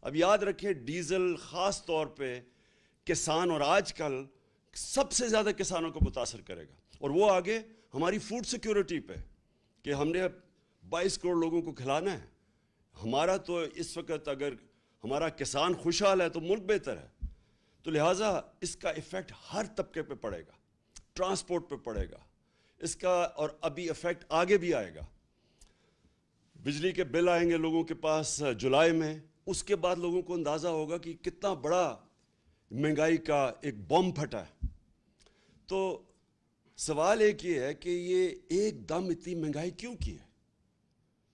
اب یاد رکھیں ڈیزل خاص طور پہ کسان اور آج کل سب سے زیادہ کسانوں کو متاثر کرے گا، اور وہ آگے ہماری فوڈ سیکیورٹی پہ کہ ہم نے 22 کروڑ لوگوں کو کھلانا ہے. ہمارا تو اس وقت اگر ہمارا کسان خوشحال ہے تو ملک بہتر ہے. تو لہٰذا اس کا ایفیکٹ ہر طبقے پہ پڑے گا، ٹرانسپورٹ پہ پڑے گا اس کا، اور ابھی ایفیکٹ آگے بھی آئے گا. بجلی کے بل آئیں گے لوگوں کے پاس جولائی میں، اس کے بعد لوگوں کو اندازہ ہوگا کہ کتنا بڑا مہنگائی کا ایک بم پھٹا ہے. تو سوال ایک یہ ہے کہ یہ ایک دم اتنی مہنگائی کیوں کی ہے؟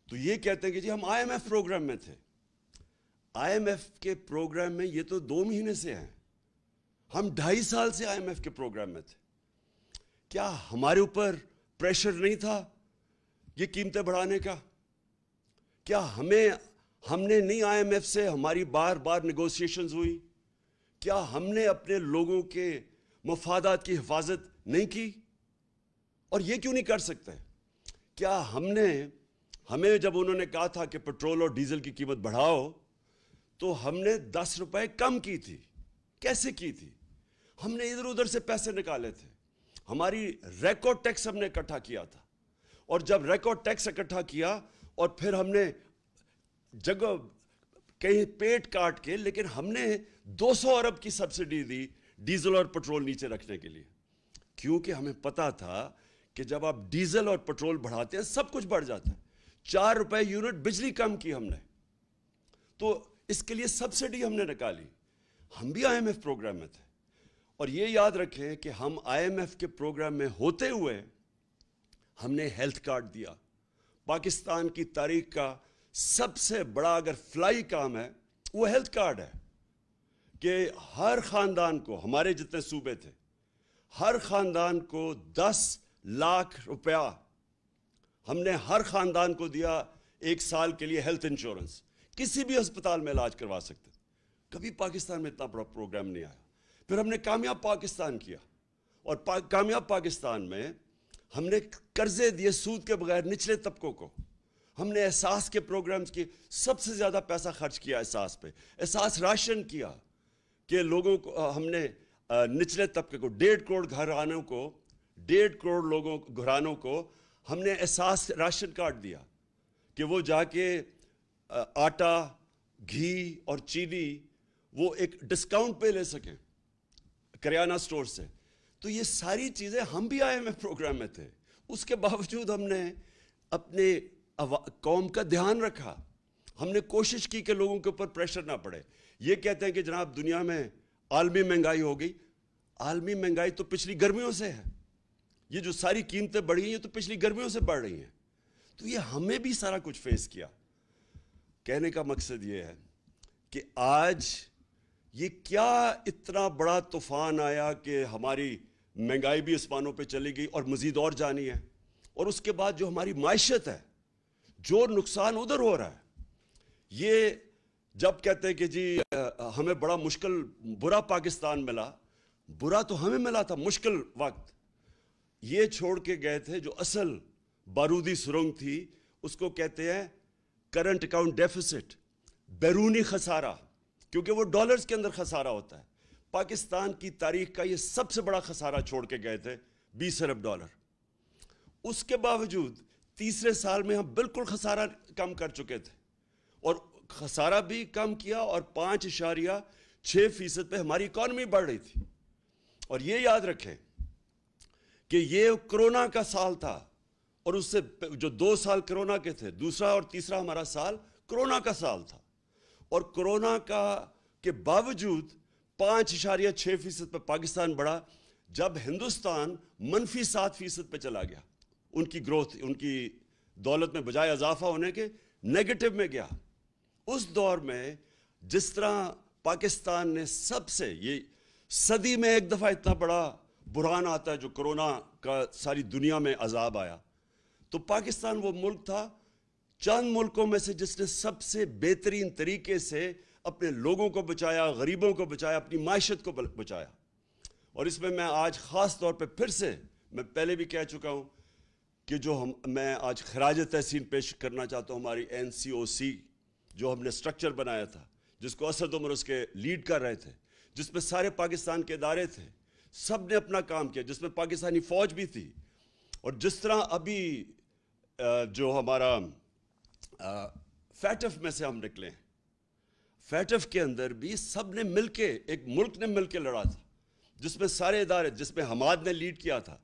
تو یہ کہتے ہیں کہ جی ہم آئی ایم ایف پروگرام میں تھے. آئی ایم ایف کے پروگرام میں یہ تو 2 مہینے سے ہیں، ہم 2.5 سال سے آئی ایم ایف کے پروگرام میں تھے. کیا ہمارے اوپر پریشر نہیں تھا یہ قیمتیں بڑھانے کا؟ کیا ہم نے نہیں آئی ایم ایف سے ہماری بار بار نیگوسیشنز ہوئی؟ کیا ہم نے اپنے لوگوں کے مفادات کی حفاظت نہیں کی؟ اور یہ کیوں نہیں کر سکتے؟ کیا ہمیں جب انہوں نے کہا تھا کہ پیٹرول اور ڈیزل کی قیمت بڑھاؤ تو ہم نے 10 روپے کم کی تھی؟ کیسے کی تھی؟ ہم نے ادھر ادھر سے پیسے نکالے تھے، ہماری ریکارڈ ٹیکس ہم نے اکٹھا کیا تھا، اور جب ریکارڈ ٹیکس اکٹھا کیا اور پھر ہم نے جگہ کہیں پیٹ کاٹ کے، لیکن ہم نے 200 ارب کی سبسڈی دی ڈیزل اور پیٹرول نیچے رکھنے کے لیے، کیونکہ ہمیں پتا تھا کہ جب آپ ڈیزل اور پیٹرول بڑھاتے ہیں سب کچھ بڑھ جاتا ہے. 4 روپے یونٹ بجلی کم کی ہم نے، تو اس کے لیے سبسڈی ہم نے نکالی. ہم بھی آئی ایم ایف پروگرام میں تھے. اور یہ یاد رکھیں کہ ہم آئی ایم ایف کے پروگرام میں ہوتے ہوئے ہم نے ہیلتھ کارڈ دیا. پاکستان کی تاریخ کا سب سے بڑا اگر فلائی کام ہے وہ ہیلتھ کارڈ ہے، کہ ہر خاندان کو، ہمارے جتنے صوبے تھے ہر خاندان کو 10 لاکھ روپیہ ہم نے ہر خاندان کو دیا 1 سال کے لیے ہیلتھ انشورنس. کسی بھی ہسپتال میں علاج کروا سکتے. کبھی پاکستان میں اتنا بڑا پروگرام نہیں آیا. پھر ہم نے کامیاب پاکستان کیا، اور کامیاب پاکستان میں ہم نے قرضے دیے سود کے بغیر نچلے طبقوں کو. ہم نے احساس کے پروگرامز کی سب سے زیادہ پیسہ خرچ کیا احساس پہ. احساس راشن کیا کہ لوگوں کو ہم نے نچلے طبقے کو 1.5 کروڑ گھرانوں کو 1.5 کروڑ گھرانوں کو ہم نے احساس راشن کارڈ دیا کہ وہ جا کے آٹا، گھی اور چینی وہ ایک ڈسکاؤنٹ پہ لے سکیں کریانہ سٹور سے. تو یہ ساری چیزیں ہم بھی آئی ایم ایف پروگرام میں تھے. اس کے باوجود ہم نے اپنے قوم کا دھیان رکھا. ہم نے کوشش کی کہ لوگوں کے اوپر پریشر نہ پڑے. یہ کہتے ہیں کہ جناب دنیا میں عالمی مہنگائی ہو گئی. عالمی مہنگائی تو پچھلی گرمیوں سے ہے. یہ جو ساری قیمتیں بڑھی ہیں تو پچھلی گرمیوں سے بڑھ رہی ہیں. تو یہ ہمیں بھی سارا کچھ فیس کیا. کہنے کا مقصد یہ ہے کہ آج یہ کیا اتنا بڑا طوفان آیا کہ ہماری مہنگائی بھی اسمانوں پہ چلی گئی اور مزید اور جانی ہے. اور اس کے بعد جو ہماری معیشت ہے، جو نقصان ادھر ہو رہا ہے. یہ جب کہتے ہیں کہ جی ہمیں بڑا مشکل برا پاکستان ملا، برا تو ہمیں ملا تھا مشکل وقت. یہ چھوڑ کے گئے تھے جو اصل بارودی سرنگ تھی، اس کو کہتے ہیں کرنٹ اکاؤنٹ ڈیفیسٹ، بیرونی خسارہ، کیونکہ وہ ڈالرز کے اندر خسارہ ہوتا ہے. پاکستان کی تاریخ کا یہ سب سے بڑا خسارہ چھوڑ کے گئے تھے، 20 ارب ڈالر. اس کے باوجود تیسرے سال میں ہم بالکل خسارہ کم کر چکے تھے، اور خسارہ بھی کم کیا، اور 5.6% پہ ہماری اکانومی بڑھ رہی تھی. اور یہ یاد رکھیں کہ یہ کرونا کا سال تھا، اور اس سے جو 2 سال کرونا کے تھے، دوسرا اور تیسرا ہمارا سال کرونا کا سال تھا. اور کرونا کے باوجود 5.6% پہ پاکستان بڑھا، جب ہندوستان -7% پہ چلا گیا. ان کی گروتھ، ان کی دولت میں بجائے اضافہ ہونے کے نیگیٹو میں گیا. اس دور میں جس طرح پاکستان نے سب سے، یہ صدی میں ایک دفعہ اتنا بڑا بحران آتا ہے جو کرونا کا ساری دنیا میں عذاب آیا، تو پاکستان وہ ملک تھا چند ملکوں میں سے جس نے سب سے بہترین طریقے سے اپنے لوگوں کو بچایا، غریبوں کو بچایا، اپنی معیشت کو بچایا. اور اس میں میں آج خاص طور پہ پھر سے، میں پہلے بھی کہہ چکا ہوں کہ میں آج خراج تحسین پیش کرنا چاہتا ہوں ہماری NCOC جو ہم نے سٹرکچر بنایا تھا، جس کو اسد عمر اس کے لیڈ کر رہے تھے, جس میں سارے پاکستان کے ادارے تھے, سب نے اپنا کام کیا, جس میں پاکستانی فوج بھی تھی. اور جس طرح ابھی جو ہمارا فیٹف میں سے ہم نکلے ہیں, فیٹف کے اندر بھی سب نے مل کے, ایک ملک نے مل کے لڑا تھا, جس میں سارے ادارے, جس میں حماد نے لیڈ کیا تھا,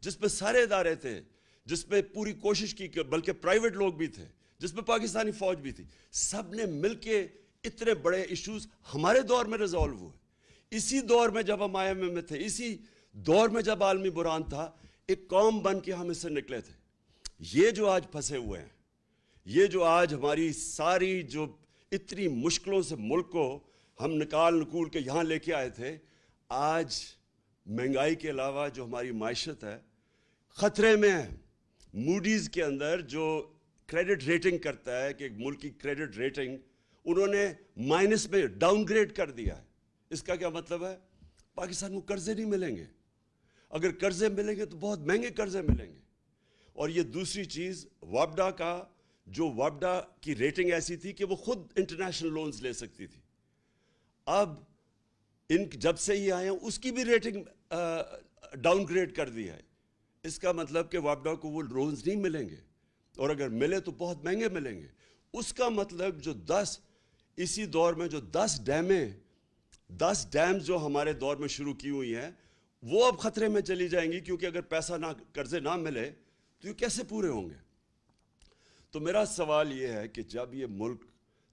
جس میں سارے ادارے تھے, جس میں پوری کوشش کی, بلکہ پرائیویٹ لوگ بھی تھے, جس میں پاکستانی فوج بھی تھی. سب نے مل کے اتنے بڑے ایشوز ہمارے دور میں ریزالو ہوئے. اسی دور میں جب ہم IMF میں تھے, اسی دور میں جب عالمی بحران تھا, ایک قوم بن کے ہم اس سے نکلے تھے. یہ جو آج پھنسے ہوئے ہیں, یہ جو آج ہماری ساری جو اتنی مشکلوں سے ملک کو ہم نکول کے یہاں لے کے آئے تھے, آج مہنگائی کے علاوہ جو ہماری معیشت ہے خطرے میں ہے. موڈیز کے اندر جو کریڈٹ ریٹنگ کرتا ہے کہ ایک ملک کی کریڈٹ ریٹنگ انہوں نے مائنس میں ڈاؤن گریڈ کر دیا ہے. اس کا کیا مطلب ہے؟ پاکستان کو قرضے نہیں ملیں گے. اگر قرضے ملیں گے تو بہت مہنگے قرضے ملیں گے. اور یہ دوسری چیز, وابڈا کا جو وابڈا کی ریٹنگ ایسی تھی کہ وہ خود انٹرنیشنل لونز لے سکتی تھی, اب جب سے یہ آئے ہیں اس کی بھی ریٹنگ ڈاؤن گریڈ کر دی ہے. اس کا مطلب کہ وابڈا کو وہ لونز نہیں ملیں گے, اور اگر ملے تو بہت مہنگے ملیں گے. اس کا مطلب جو 10 اسی دور میں جو 10 ڈیمز جو ہمارے دور میں شروع کی ہوئی ہیں وہ اب خطرے میں چلی جائیں گی, کیونکہ اگر پیسہ قرضے نہ ملے تو یہ کیسے پورے ہوں گے. تو میرا سوال یہ ہے کہ جب یہ ملک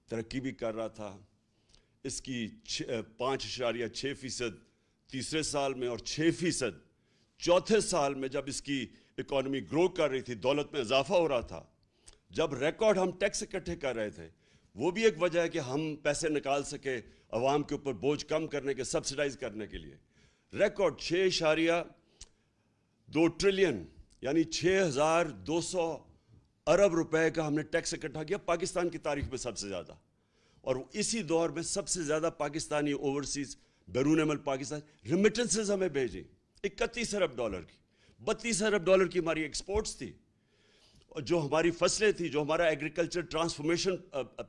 ترقی بھی کر رہا تھا, اس کی 5.6% تیسرے سال میں اور 6% چوتھے سال میں جب اس کی اکانومی گرو کر رہی تھی, دولت میں اضافہ ہو رہا تھا, جب ریکارڈ ہم ٹیکس اکٹھے کر رہے تھے, وہ بھی ایک وجہ ہے کہ ہم پیسے نکال سکے عوام کے اوپر بوجھ کم کرنے کے, سبسیڈائز کرنے کے لیے. ریکارڈ 6.2 ٹریلین یعنی 6,200 ارب روپے کا ہم نے ٹیکس اکٹھا کیا, پاکستان کی تاریخ میں سب سے زیادہ. اور اسی دور میں سب سے زیادہ پاکستانی اوورسیز بیرون ملک پاکستان ریمیٹنسز ہمیں بھیجیں 31 ارب ڈالر کی, 32 ارب ڈالر کی ہماری ایکسپورٹس تھی. اور جو ہماری فصلیں تھیں, جو ہمارا ایگریکلچر ٹرانسفارمیشن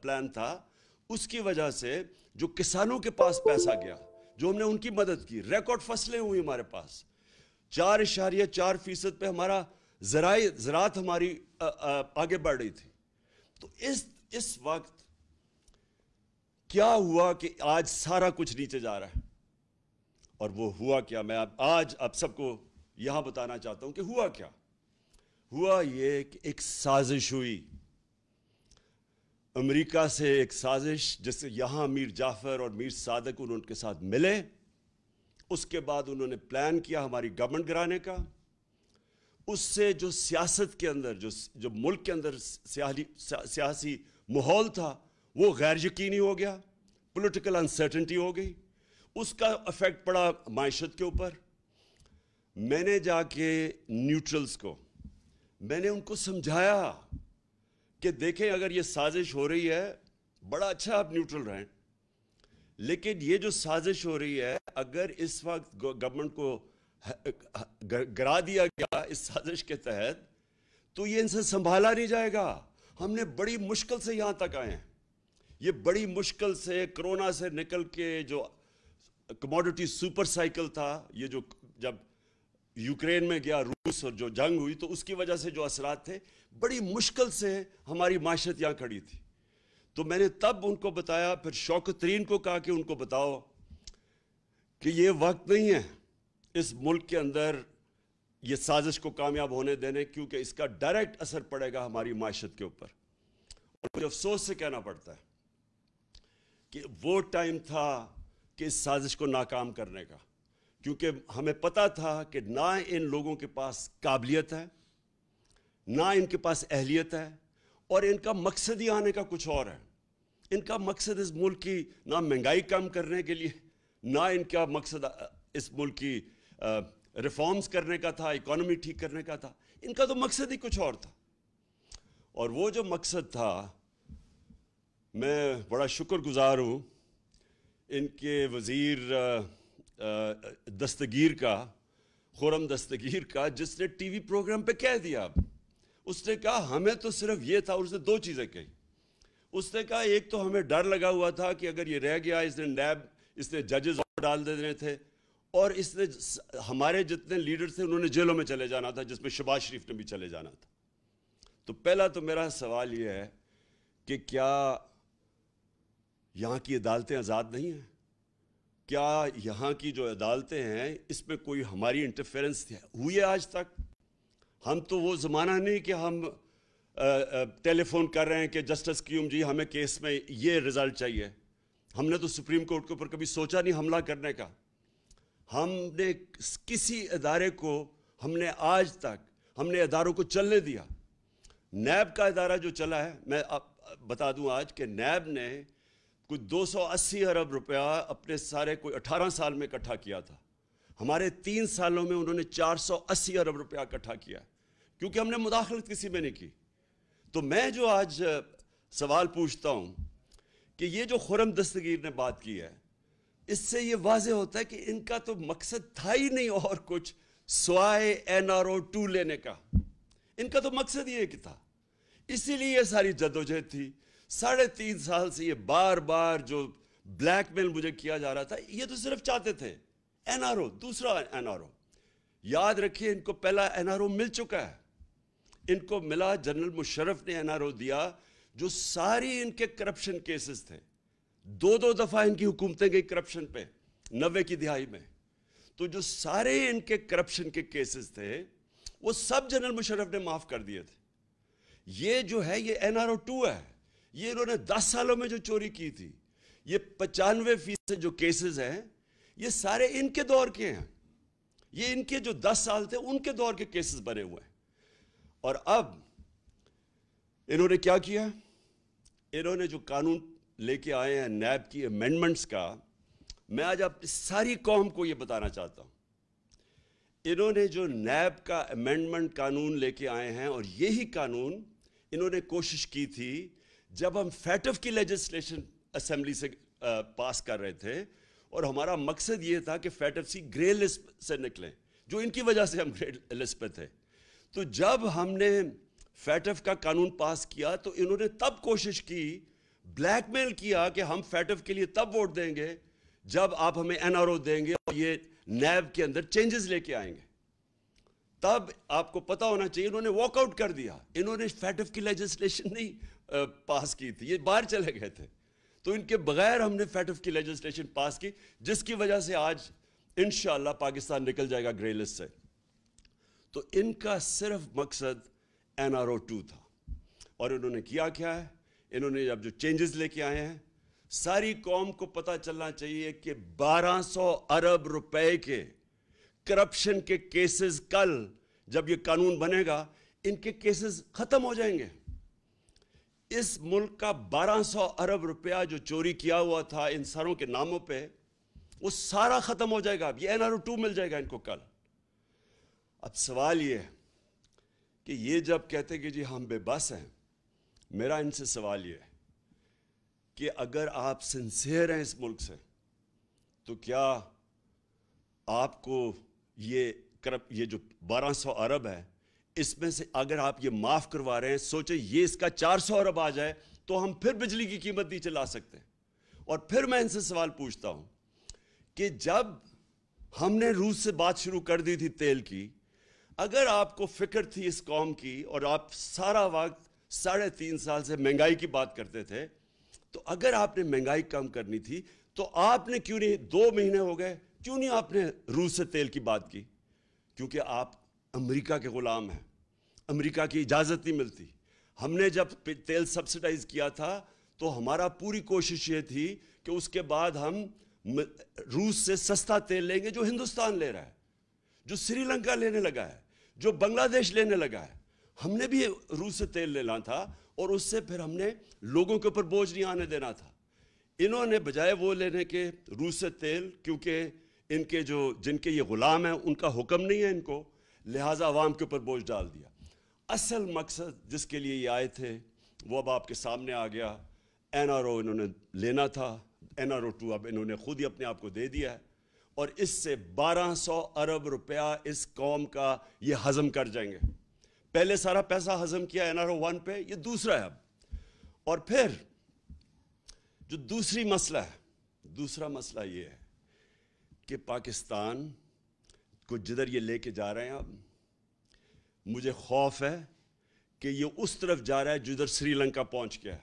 پلان تھا, اس کی وجہ سے جو کسانوں کے پاس پیسہ گیا, جو ہم نے ان کی مدد کی, ریکارڈ فصلیں ہوئی ہمارے پاس. 4.4% پہ ہمارا زراعت ہماری آگے بڑھ رہی تھی. تو اس وقت کیا ہوا کہ آج سارا کچھ نیچے جا رہا ہے. اور وہ ہوا کیا, میں آج آپ سب کو یہاں بتانا چاہتا ہوں کہ ہوا کیا. ہوا یہ کہ ایک سازش ہوئی امریکہ سے, ایک سازش جس سے یہاں میر جعفر اور میر صادق انہوں کے ساتھ ملے. اس کے بعد انہوں نے پلان کیا ہماری گورنمنٹ گرانے کا. اس سے جو سیاست کے اندر جو ملک کے اندر سیاسی ماحول تھا وہ غیر یقینی ہو گیا, پولیٹیکل انسرٹنٹی ہو گئی. اس کا افیکٹ پڑا معیشت کے اوپر. میں نے جا کے نیوٹرلز کو میں نے ان کو سمجھایا کہ دیکھیں اگر یہ سازش ہو رہی ہے بڑا اچھا آپ نیوٹرل رہیں, لیکن یہ جو سازش ہو رہی ہے اگر اس وقت گورنمنٹ کو گرا دیا گیا اس سازش کے تحت تو یہ ان سے سنبھالا نہیں جائے گا. ہم نے بڑی مشکل سے یہاں تک آئے ہیں, یہ بڑی مشکل سے کرونا سے نکل کے جو کموڈٹی سپر سائیکل تھا, یہ جو جب یوکرین میں گیا روس اور جو جنگ ہوئی تو اس کی وجہ سے جو اثرات تھے, بڑی مشکل سے ہماری معیشت یہاں کھڑی تھی. تو میں نے تب ان کو بتایا, پھر شوکت ترین کو کہا کہ ان کو بتاؤ کہ یہ وقت نہیں ہے اس ملک کے اندر یہ سازش کو کامیاب ہونے دینے, کیونکہ اس کا ڈائریکٹ اثر پڑے گا ہماری معیشت کے اوپر. اور مجھے افسوس سے کہنا پڑتا ہے کہ وہ ٹائم تھا کہ اس سازش کو ناکام کرنے کا, کیونکہ ہمیں پتہ تھا کہ نہ ان لوگوں کے پاس قابلیت ہے, نہ ان کے پاس اہلیت ہے, اور ان کا مقصد ہی آنے کا کچھ اور ہے. ان کا مقصد اس ملک کی نہ مہنگائی کم کرنے کے لیے, نہ ان کا مقصد اس ملک کی ریفارمز کرنے کا تھا, اکانومی ٹھیک کرنے کا تھا. ان کا تو مقصد ہی کچھ اور تھا. اور وہ جو مقصد تھا, میں بڑا شکر گزار ہوں ان کے وزیر دستگیر کا, خرم دستگیر کا, جس نے ٹی وی پروگرام پہ کہہ دیا. اس نے کہا ہمیں تو صرف یہ تھا, اور اس نے 2 چیزیں کہی. اس نے کہا ایک تو ہمیں ڈر لگا ہوا تھا کہ اگر یہ رہ گیا، اس نے نیب، اس نے ججز ڈال دینے تھے، اور اس نے ہمارے جتنے لیڈر تھے انہوں نے جیلوں میں چلے جانا تھا، جس میں شہباز شریف نے بھی چلے جانا تھا۔ تو پہلا تو میرا سوال یہ ہے کہ کیا یہاں کی عدالتیں آزاد نہیں ہیں؟ کیا یہاں کی جو عدالتیں ہیں اس میں کوئی ہماری انٹرفیرنس ہوئی ہے آج تک؟ ہم تو وہ زمانہ نہیں کہ ہم ٹیلی فون کر رہے ہیں کہ جسٹس قیوم جی ہمیں کیس میں یہ رزلٹ چاہیے۔ ہم نے تو سپریم کورٹ کے اوپر کبھی سوچا نہیں حملہ کرنے کا۔ ہم نے کسی ادارے کو، ہم نے آج تک ہم نے اداروں کو چلنے دیا۔ نیب کا ادارہ جو چلا ہے، میں بتا دوں آج کہ نیب نے کوئی 280 ارب روپیہ اپنے سارے کوئی 18 سال میں اکٹھا کیا تھا۔ ہمارے 3 سالوں میں انہوں نے 480 ارب روپیہ اکٹھا کیا، کیونکہ ہم نے مداخلت کسی میں نہیں کی۔ تو میں جو آج سوال پوچھتا ہوں کہ یہ جو خرم دستگیر نے بات کی ہے، اس سے یہ واضح ہوتا ہے کہ ان کا تو مقصد تھا ہی نہیں اور کچھ سوائے NRO 2 لینے کا۔ ان کا تو مقصد یہ کہ تھا، اسی لیے یہ ساری جدوجہد تھی۔ 3.5 سال سے یہ بار بار جو بلیک میل مجھے کیا جا رہا تھا، یہ تو صرف چاہتے تھے NRO، دوسرا NRO۔ یاد رکھیے ان کو پہلا NRO مل چکا ہے، ان کو ملا، جنرل مشرف نے NRO دیا، جو ساری ان کے کرپشن کیسز تھے۔ 2 دفعہ ان کی حکومتیں گئی کرپشن پہ 90 کی دہائی میں، تو جو سارے ان کے کرپشن کے کیسز تھے وہ سب جنرل مشرف نے معاف کر دیے تھے۔ یہ جو ہے یہ NRO 2 ہے، یہ انہوں نے 10 سالوں میں جو چوری کی تھی، یہ 95% جو کیسز ہیں یہ سارے ان کے دور کے ہیں۔ یہ ان کے جو 10 سال تھے ان کے دور کے کیسز بنے ہوئے ہیں۔ اور اب انہوں نے کیا کیا؟ انہوں نے جو قانون لے کے آئے ہیں نیب کی امینڈمنٹس کا، میں آج آپ ساری قوم کو یہ بتانا چاہتا ہوں۔ انہوں نے جو نیب کا امینڈمنٹ قانون لے کے آئے ہیں، اور یہی قانون انہوں نے کوشش کی تھی جب ہم فیٹف کی لیجسلیشن اسمبلی سے پاس کر رہے تھے، اور ہمارا مقصد یہ تھا کہ فیٹف سی گرے لسٹ سے نکلیں، جو ان کی وجہ سے ہم گرے لسٹ پہ تھے۔ تو جب ہم نے فیٹف کا قانون پاس کیا تو انہوں نے تب کوشش کی، بلیک میل کیا کہ ہم فیٹف کے لیے تب ووٹ دیں گے جب آپ ہمیں NRO دیں گے اور یہ نیب کے اندر چینجز لے کے آئیں گے۔ تب آپ کو پتا ہونا چاہیے انہوں نے واک آؤٹ کر دیا، انہوں نے فیٹف کی لیجسلیشن نہیں پاس کی تھی، یہ باہر چلے گئے تھے۔ تو ان کے بغیر ہم نے فیٹف کی لیجسلیشن پاس کی، جس کی وجہ سے آج انشاءاللہ پاکستان نکل جائے گا گرے لسٹ سے۔ تو ان کا صرف مقصد NRO 2 تھا، اور انہوں نے کیا کیا ہے؟ انہوں نے اب جو چینجز لے کے آئے ہیں، ساری قوم کو پتہ چلنا چاہیے کہ 1200 ارب روپے کے کرپشن کے کیسز کل جب یہ قانون بنے گا ان کے کیسز ختم ہو جائیں گے۔ اس ملک کا 1200 ارب روپیہ جو چوری کیا ہوا تھا ان سروں کے ناموں پہ، وہ سارا ختم ہو جائے گا۔ اب یہ NRO 2 مل جائے گا ان کو کل۔ اب سوال یہ ہے کہ یہ جب کہتے کہ جی ہم بے بس ہیں، میرا ان سے سوال یہ ہے کہ اگر آپ سنسیئر ہیں اس ملک سے، تو کیا آپ کو یہ جو 1200 ارب ہے، اس میں سے اگر آپ یہ معاف کروا رہے ہیں، سوچیں یہ اس کا 400 ارب آ جائے تو ہم پھر بجلی کی قیمت نیچے لا سکتے ہیں۔ اور پھر میں ان سے سوال پوچھتا ہوں کہ جب ہم نے روس سے بات شروع کر دی تھی تیل کی، اگر آپ کو فکر تھی اس قوم کی اور آپ سارا وقت 3.5 سال سے مہنگائی کی بات کرتے تھے، تو اگر آپ نے مہنگائی کم کرنی تھی تو آپ نے کیوں نہیں 2 مہینے ہو گئے، کیوں نہیں آپ نے روس سے تیل کی بات کی؟ کیونکہ آپ امریکہ کے غلام ہیں، امریکہ کی اجازت نہیں ملتی۔ ہم نے جب تیل سبسڈائز کیا تھا تو ہمارا پوری کوشش یہ تھی کہ اس کے بعد ہم روس سے سستا تیل لیں گے جو ہندوستان لے رہا ہے، جو سری لنکا لینے لگا ہے، جو بنگلہ دیش لینے لگا ہے۔ ہم نے بھی روس سے تیل لینا تھا، اور اس سے پھر ہم نے لوگوں کے اوپر بوجھ نہیں آنے دینا تھا۔ انہوں نے بجائے وہ لینے کے روس سے تیل، کیونکہ ان کے جن کے یہ غلام ہیں ان کا حکم نہیں ہے ان کو، لہٰذا عوام کے اوپر بوجھ ڈال دیا۔ اصل مقصد جس کے لیے یہ آئے تھے وہ اب آپ کے سامنے آ گیا۔ NRO انہوں نے لینا تھا، NRO 2 اب انہوں نے خود ہی اپنے آپ کو دے دیا ہے، اور اس سے 1200 ارب روپیہ اس قوم کا یہ ہضم کر جائیں گے۔ پہلے سارا پیسہ ہضم کیا NRO 1 پہ، یہ دوسرا ہے اب۔ اور پھر جو دوسرا مسئلہ یہ ہے کہ پاکستان کو جدھر یہ لے کے جا رہے ہیں اب، مجھے خوف ہے کہ یہ اس طرف جا رہا ہے جدھر سری لنکا پہنچ گیا ہے،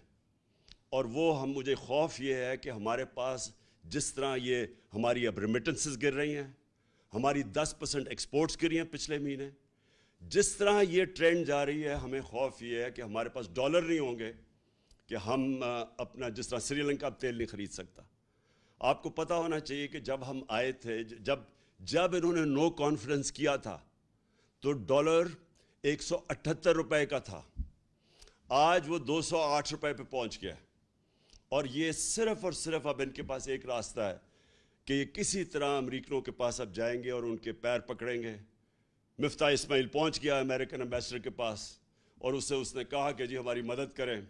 اور مجھے خوف یہ ہے کہ ہمارے پاس جس طرح یہ ہماری اب ریمیٹنسز گر رہی ہیں، ہماری 10% ایکسپورٹس گری ہیں پچھلے مہینے، جس طرح یہ ٹرینڈ جا رہی ہے، ہمیں خوف یہ ہے کہ ہمارے پاس ڈالر نہیں ہوں گے کہ ہم اپنا، جس طرح سری لنکا اب تیل نہیں خرید سکتا۔ آپ کو پتہ ہونا چاہیے کہ جب ہم آئے تھے، جب انہوں نے نو کانفیڈنس کیا تھا تو ڈالر 178 روپے کا تھا، آج وہ 208 روپے پہ پہنچ گیا ہے، اور یہ صرف اور صرف اب ان کے پاس ایک راستہ ہے کہ یہ کسی طرح امریکنوں کے پاس اب جائیں گے اور ان کے پیر پکڑیں گے۔ مفتاح اسماعیل پہنچ گیا امریکن ایمبیسڈر کے پاس، اور اس نے کہا کہ جی ہماری مدد کریں،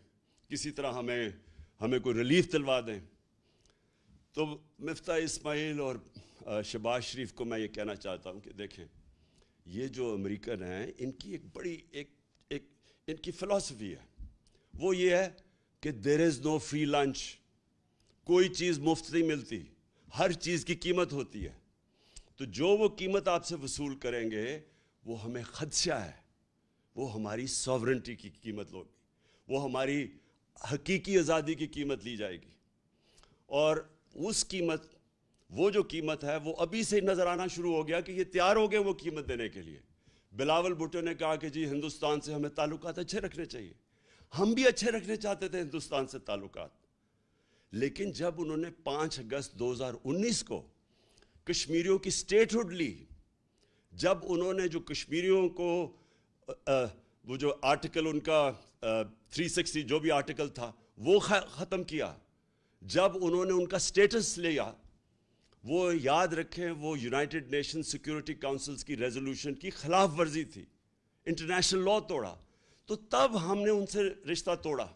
کسی طرح ہمیں کوئی ریلیف دلوا دیں۔ تو مفتاح اسماعیل اور شہباز شریف کو میں یہ کہنا چاہتا ہوں کہ دیکھیں، یہ جو امریکن ہیں، ان کی ایک بڑی ان کی فلسفی ہے، وہ یہ ہے کہ دیر از نو فری لنچ، کوئی چیز مفت نہیں ملتی، ہر چیز کی قیمت ہوتی ہے۔ تو جو وہ قیمت آپ سے وصول کریں گے وہ ہمیں خدشہ ہے، وہ ہماری ساورنٹی کی قیمت ہوگی، وہ ہماری حقیقی آزادی کی قیمت لی جائے گی، اور اس قیمت، وہ جو قیمت ہے وہ ابھی سے نظر آنا شروع ہو گیا کہ یہ تیار ہو گئے وہ قیمت دینے کے لیے۔ بلاول بھٹو نے کہا کہ جی ہندوستان سے ہمیں تعلقات اچھے رکھنے چاہیے، ہم بھی اچھے رکھنے چاہتے تھے ہندوستان سے تعلقات، لیکن جب انہوں نے 5 اگست 2019 کو کشمیریوں کی سٹیٹ ہوڈ لی، جب انہوں نے جو کشمیریوں کو وہ جو آرٹیکل ان کا 360 جو بھی آرٹیکل تھا وہ ختم کیا، جب انہوں نے ان کا سٹیٹس لیا، وہ یاد رکھیں وہ یونائٹڈ نیشن سیکیورٹی کاؤنسلز کی ریزولوشن کی خلاف ورزی تھی، انٹرنیشنل لاء توڑا، تو تب ہم نے ان سے رشتہ توڑا،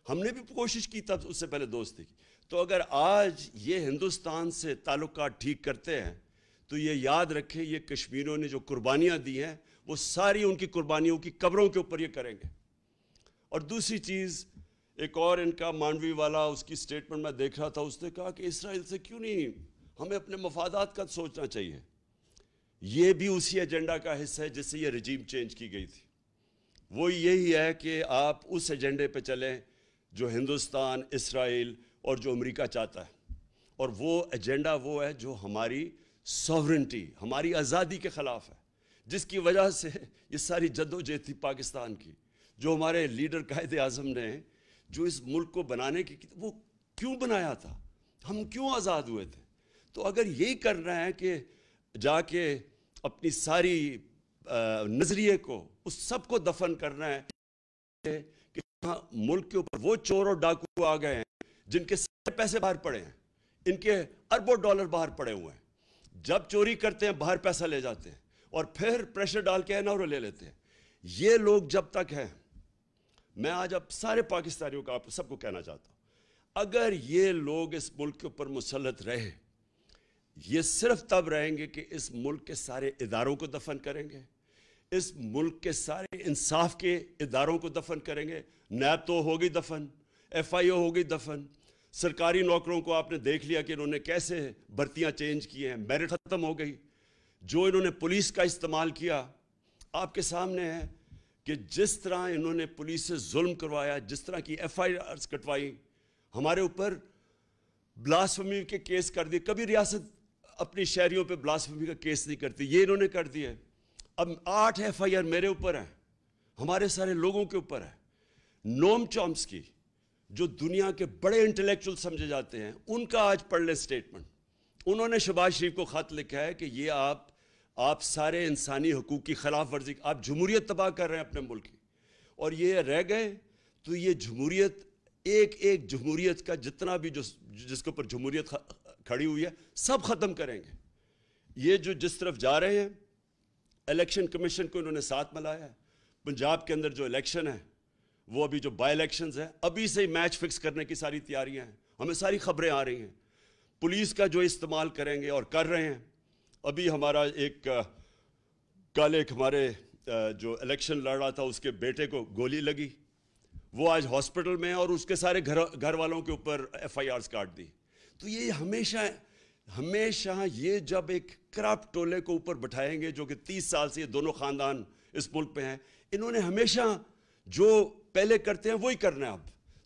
ہم نے بھی کوشش کی تب اس سے پہلے دوستی کی۔ تو اگر آج یہ ہندوستان سے تعلقات ٹھیک کرتے ہیں تو یہ یاد رکھیں یہ کشمیریوں نے جو قربانیاں دی ہیں وہ ساری ان کی قربانیوں کی قبروں کے اوپر یہ کریں گے۔ اور دوسری چیز، ایک اور ان کا مانڈوی والا، اس کی سٹیٹمنٹ میں دیکھ رہا تھا، اس نے کہا کہ اسرائیل سے کیوں نہیں، ہمیں اپنے مفادات کا سوچنا چاہیے۔ یہ بھی اسی ایجنڈا کا حصہ ہے جس سے یہ رجیم چینج کی گئی تھی، وہ یہی ہے کہ آپ اس ایجنڈے پہ چلیں جو ہندوستان، اسرائیل اور جو امریکہ چاہتا ہے، اور وہ ایجنڈا وہ ہے جو ہماری ساورنٹی، ہماری آزادی کے خلاف ہے، جس کی وجہ سے یہ ساری جدوجہد تھی پاکستان کی، جو ہمارے لیڈر قائد اعظم نے جو اس ملک کو بنانے کی، وہ کیوں بنایا تھا، ہم کیوں آزاد ہوئے تھے۔ تو اگر یہی کرنا ہے کہ جا کے اپنی ساری نظریے کو، اس سب کو دفن کرنا ہے کہ ملک کے اوپر وہ چور اور ڈاکو آ گئے ہیں جن کے سارے پیسے باہر پڑے ہیں، ان کے اربوں ڈالر باہر پڑے ہوئے ہیں، جب چوری کرتے ہیں باہر پیسہ لے جاتے ہیں اور پھر پریشر ڈال کے اور لے لیتے ہیں۔ یہ لوگ جب تک ہیں، میں آج اب سارے پاکستانیوں کا آپ سب کو کہنا چاہتا ہوں، اگر یہ لوگ اس ملک کے اوپر مسلط رہے، یہ صرف تب رہیں گے کہ اس ملک کے سارے اداروں کو دفن کریں گے، اس ملک کے سارے انصاف کے اداروں کو دفن کریں گے۔ نیب تو ہوگی دفن، ایف آئی او ہوگی دفن، سرکاری نوکروں کو آپ نے دیکھ لیا کہ انہوں نے کیسے بھرتیاں چینج کی ہیں، میرٹ ختم ہو گئی۔ جو انہوں نے پولیس کا استعمال کیا، آپ کے سامنے ہے کہ جس طرح انہوں نے پولیس سے ظلم کروایا، جس طرح کی ایف آئی آرز کٹوائی، ہمارے اوپر بلاسفمی کے کیس کر دیے۔ کبھی ریاست اپنی شہریوں پہ بلاسفمی کا کیس نہیں کرتی، یہ انہوں نے کر دیا۔ اب 8 ایف آئی آر میرے اوپر ہیں، ہمارے سارے لوگوں کے اوپر ہے۔ نوم چومسکی جو دنیا کے بڑے انٹلیکچول سمجھے جاتے ہیں، ان کا آج پڑھ لیں سٹیٹمنٹ، انہوں نے شہباز شریف کو خط لکھا ہے کہ یہ آپ سارے انسانی حقوق کی خلاف ورزی، آپ جمہوریت تباہ کر رہے ہیں اپنے ملک کی، اور یہ رہ گئے تو یہ جمہوریت، ایک جمہوریت کا جتنا بھی جس کے اوپر جمہوریت کھڑی ہوئی ہے سب ختم کریں گے۔ یہ جو جس طرف جا رہے ہیں، الیکشن کمیشن کو انہوں نے ساتھ ملایا ہے، پنجاب کے اندر جو الیکشن ہے، وہ ابھی جو بائی الیکشنز ہیں، ابھی سے ہی میچ فکس کرنے کی ساری تیاریاں ہیں، ہمیں ساری خبریں آ رہی ہیں۔ پولیس کا جو استعمال کریں گے اور کر رہے ہیں، ابھی ہمارا کل ایک ہمارے جو الیکشن لڑ رہا تھا اس کے بیٹے کو گولی لگی، وہ آج ہاسپٹل میں ہیں اور اس کے سارے گھر والوں کے اوپر FIRs کاٹ دی. تو یہ ہمیشہ یہ جب ایک کرپٹ ٹولے کو اوپر بٹھائیں گے جو کہ 30 سال سے یہ دونوں خاندان اس ملک پہ ہیں, انہوں نے ہمیشہ جو پہلے کرتے ہیں وہی کرنا ہے اب.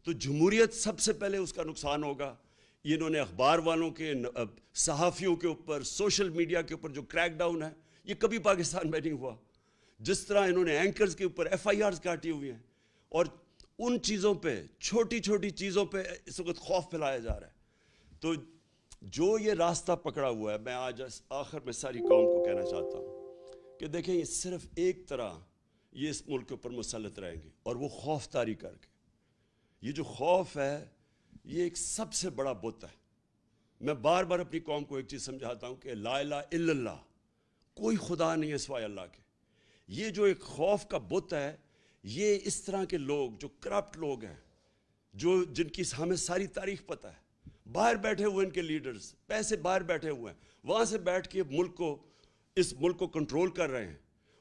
تو جمہوریت سب سے پہلے اس کا نقصان ہوگا. انہوں نے اخبار والوں کے, صحافیوں کے اوپر, سوشل میڈیا کے اوپر جو کریک ڈاؤن ہے یہ کبھی پاکستان میں نہیں ہوا. جس طرح انہوں نے اینکرز کے اوپر FIRs کاٹی ہوئی ہیں, اور ان چیزوں پہ, چھوٹی چھوٹی چیزوں پہ اس وقت خوف پھیلایا جا رہا ہے. تو جو یہ راستہ پکڑا ہوا ہے, میں آج آخر میں ساری قوم کو کہنا چاہتا ہوں کہ دیکھیں یہ صرف ایک طرح یہ اس ملک کے اوپر مسلط رہیں گے, اور وہ خوف طاری کر کے. یہ جو خوف ہے یہ ایک سب سے بڑا بت ہے. میں بار بار اپنی قوم کو ایک چیز سمجھاتا ہوں کہ لا الہ الا اللہ, کوئی خدا نہیں ہے سوائے اللہ کے. یہ جو ایک خوف کا بت ہے, یہ اس طرح کے لوگ جو کرپٹ لوگ ہیں, جن کی ہمیں ساری تاریخ پتہ ہے, باہر بیٹھے ہوئے ان کے لیڈرز, پیسے باہر بیٹھے ہوئے ہیں, وہاں سے بیٹھ کے اس ملک کو کنٹرول کر رہے ہیں,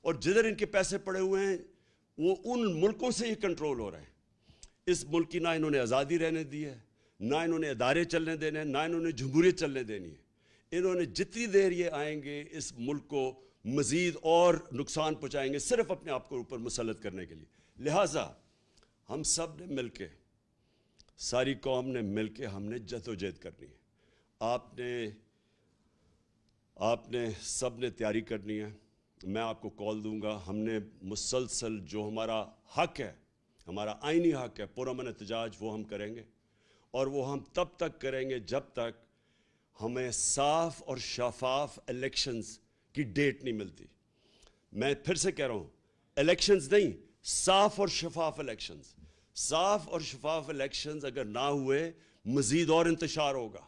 اور جدھر ان کے پیسے پڑے ہوئے ہیں وہ ان ملکوں سے ہی کنٹرول ہو رہے ہیں. اس ملک کی نہ انہوں نے آزادی رہنے دی ہے, نہ انہوں نے ادارے چلنے دینے ہیں, نہ انہوں نے جمہوریت چلنے دینی ہے. انہوں نے جتنی دیر یہ آئیں گے اس ملک کو مزید اور نقصان پہنچائیں گے صرف اپنے آپ کو اوپر مسلط کرنے کے لیے. لہٰذا ہم سب نے مل کے, ساری قوم نے مل کے ہم نے جدوجہد کرنی ہے. آپ نے سب نے تیاری کرنی ہے. میں آپ کو کال دوں گا. ہم نے مسلسل جو ہمارا حق ہے, ہمارا آئینی حق ہے پرامن احتجاج, وہ ہم کریں گے, اور وہ ہم تب تک کریں گے جب تک ہمیں صاف اور شفاف الیکشنز کی ڈیٹ نہیں ملتی. میں پھر سے کہہ رہا ہوں, الیکشنز نہیں, صاف اور شفاف الیکشنز. صاف اور شفاف الیکشنز اگر نہ ہوئے مزید اور انتشار ہوگا.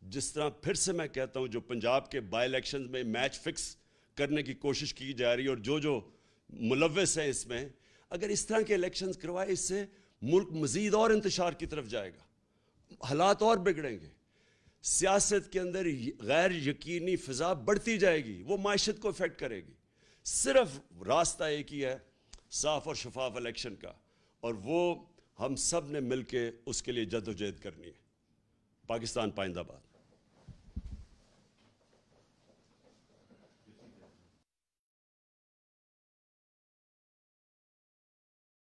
جس طرح پھر سے میں کہتا ہوں, جو پنجاب کے بائی الیکشنز میں میچ فکس کرنے کی کوشش کی جا رہی ہے, اور جو ملوث ہیں اس میں, اگر اس طرح کے الیکشنز کروائے, اس سے ملک مزید اور انتشار کی طرف جائے گا, حالات اور بگڑیں گے. سیاست کے اندر غیر یقینی فضا بڑھتی جائے گی, وہ معیشت کو افیکٹ کرے گی. صرف راستہ ایک ہی ہے, صاف اور شفاف الیکشن کا, اور وہ ہم سب نے مل کے اس کے لیے جدوجہد کرنی ہے. پاکستان پائندہ باد.